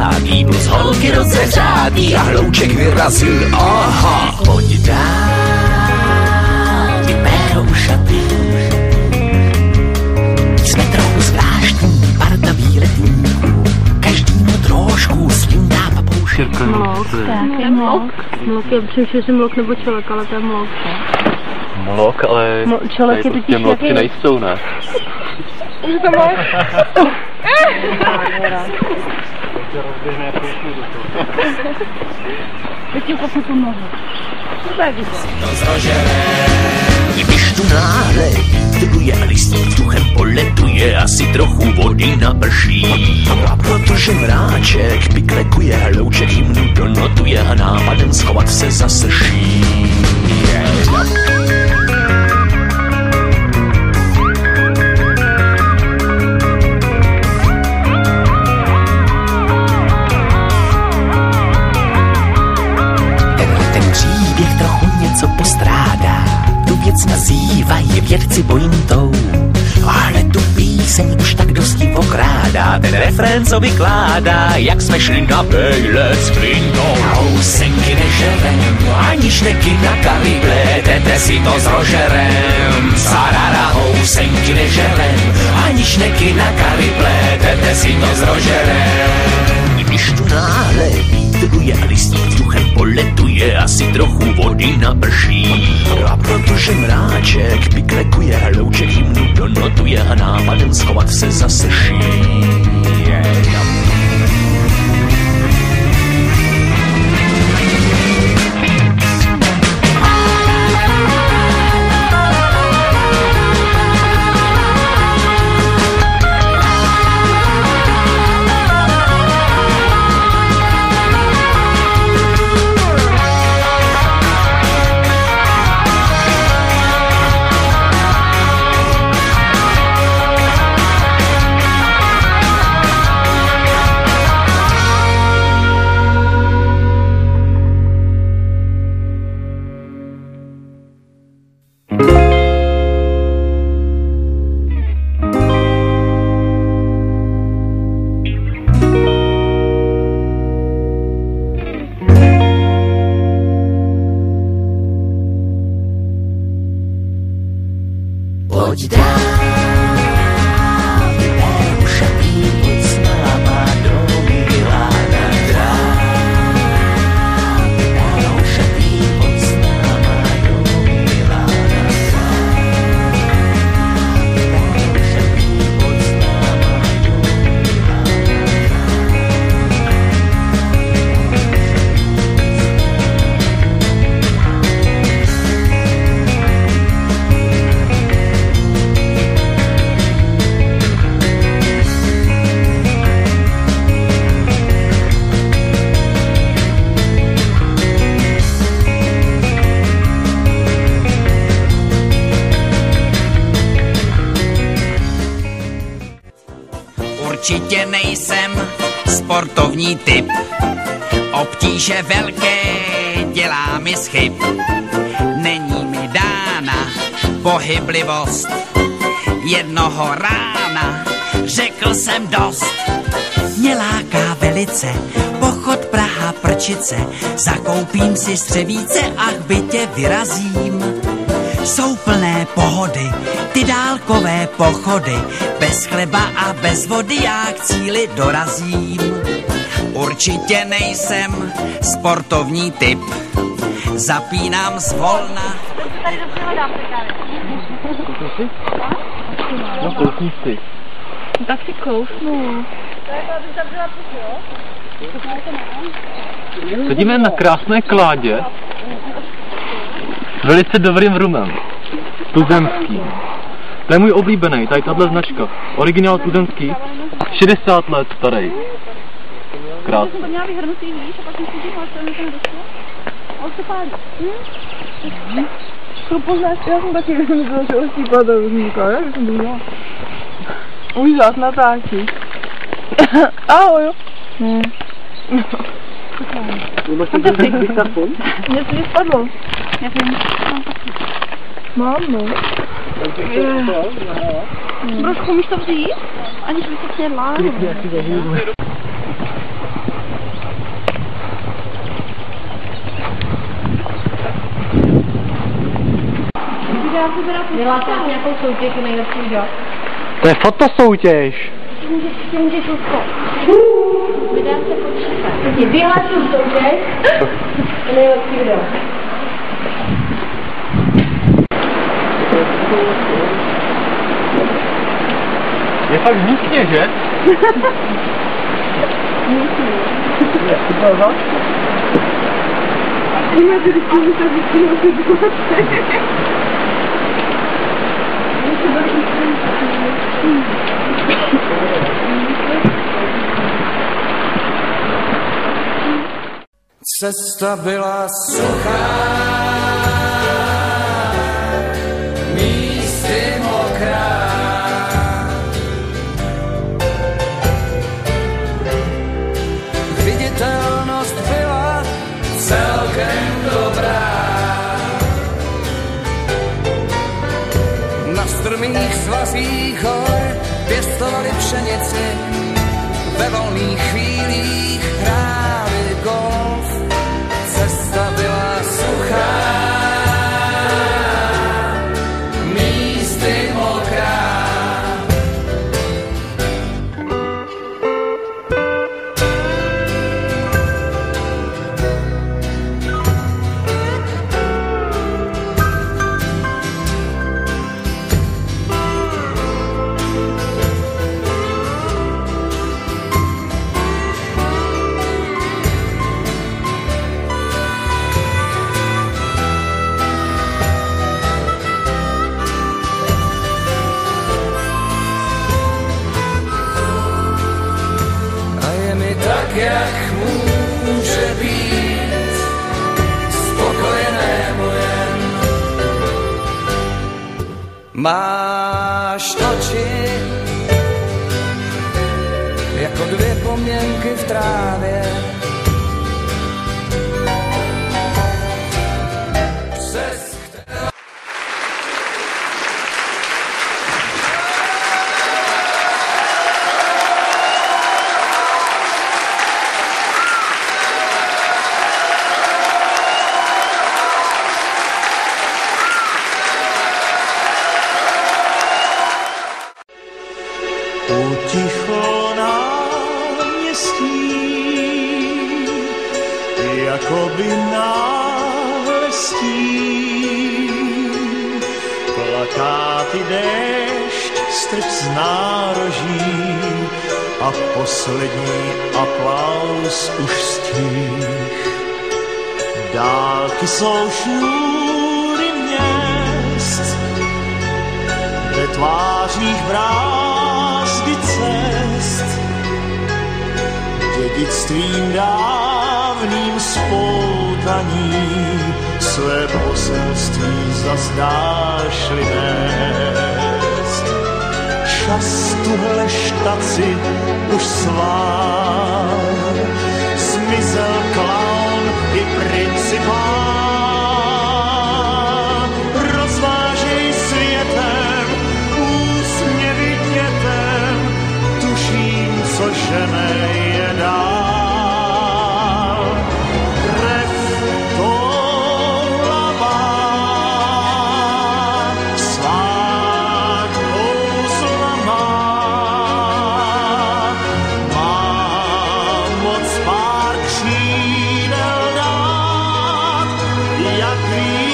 pátý, plus holky rozehřátý a hlouček vyrazil, aha. Pojď dál, ty péro ušatý, jsme trochu zvláštní, parta výletníků, každýmu trošku slindá papoušek. Mlok, je mlok. Mlok, já přemýšlím, že mlok nebo čelek, ale to je mlok. Mlok, ale čelek je totiž mlokci nejsou, ne? Už to mlok? Teď ti kopnu tu nohu. Když tu náhle truje a listí vzduchem poletuje, asi trochu vody naprší. A protože mráček piklekuje, hlouček hymnu donotuje a nápadem schovat se zasrší. Ten příběh trochu něco postrádá, tu věc nazývají vědci pointou, ale tu píseň už tak dosti okrádá, ten refrén, co vykládá, jak jsme šli na vejlet s Flintou. Housenky nežerem, ani šneky na kalible, tete si to s Rožerem. Sarara, housenky nežerem, ani šneky na kalible, tete si to s Rožerem. Když tu náhle vítr a listí vzduchem poletuje, asi trochu vody naprší. A protože mráček piklekuje, hlouček hymnu donotuje a nápadem schovat se zasrší. Pojď dál, vyber ušatý, pojď s náma do Milána. Dál, vyber ušatý, pojď s náma do Milána. Vyber ušatý, pojď s náma do Určitě nejsem sportovní typ, obtíže velké dělá mi schyb. Není mi dána pohyblivost, jednoho rána řekl jsem dost. Mě láká velice pochod Praha Prčice, zakoupím si střevíce a k bytě vyrazím. Jsou plné pohody, ty dálkové pochody, bez chleba a bez vody já k cíli dorazím. Určitě nejsem sportovní typ, zapínám zvolna. Tady dobře hledám právě. No kousni si. Tak si kousnu. Sedíme na krásné kládě, velice dobrým rumem, tuzemským. To je můj oblíbený, tady tato značka, originál tuzemský, 60 let starý. Krásný. Já jsem to měla vyhrnutý, víš, a pak jsem si říkala, že to nedostala. On se pálí. To poznáš, já jsem taky nevěděla, že ostípá ta různíka, já jsem to měla. Úžasná táčí. Ahoj, jo. Fantastik. Mně se spadlo. Já jsem mám, no. Brošku, umíš to vzít? Aniž by se snědla. Vyhlásil nějakou soutěž nejlepší video. To je fotosoutěž. Můžeš usko. Vydám se počítat. Vyhlásil soutěž nejlepší video. Je fakt hnusně, že? Cesta byla suchá, místy mokrá. Viditelnost byla celkem dobrá. Na strmých svazích hor pěstovali pšenici, ve volných chvílích hráli golf. Cesta byla suchá, místy mokrá. Tak jak může být spokojenému jen. Máš oči jako dvě poměnky v trávě. Utichlo náměstí, jakoby náhle stín. Plakáty déšť strč z nároží a poslední aplaus už stích. Dálky jsou šňůry měst, ve tvářích brázdy cest, dědictvím dávným spoutaní své poselství zas dáš-li nést. Čas tuhle štaci už svál, zmizel klaun i principál. Rozvážej světem, úsměvy dětem, tuším, co žene je dál. Krev toulavá, svá kouzla má moc pár křídel dát, jak ví.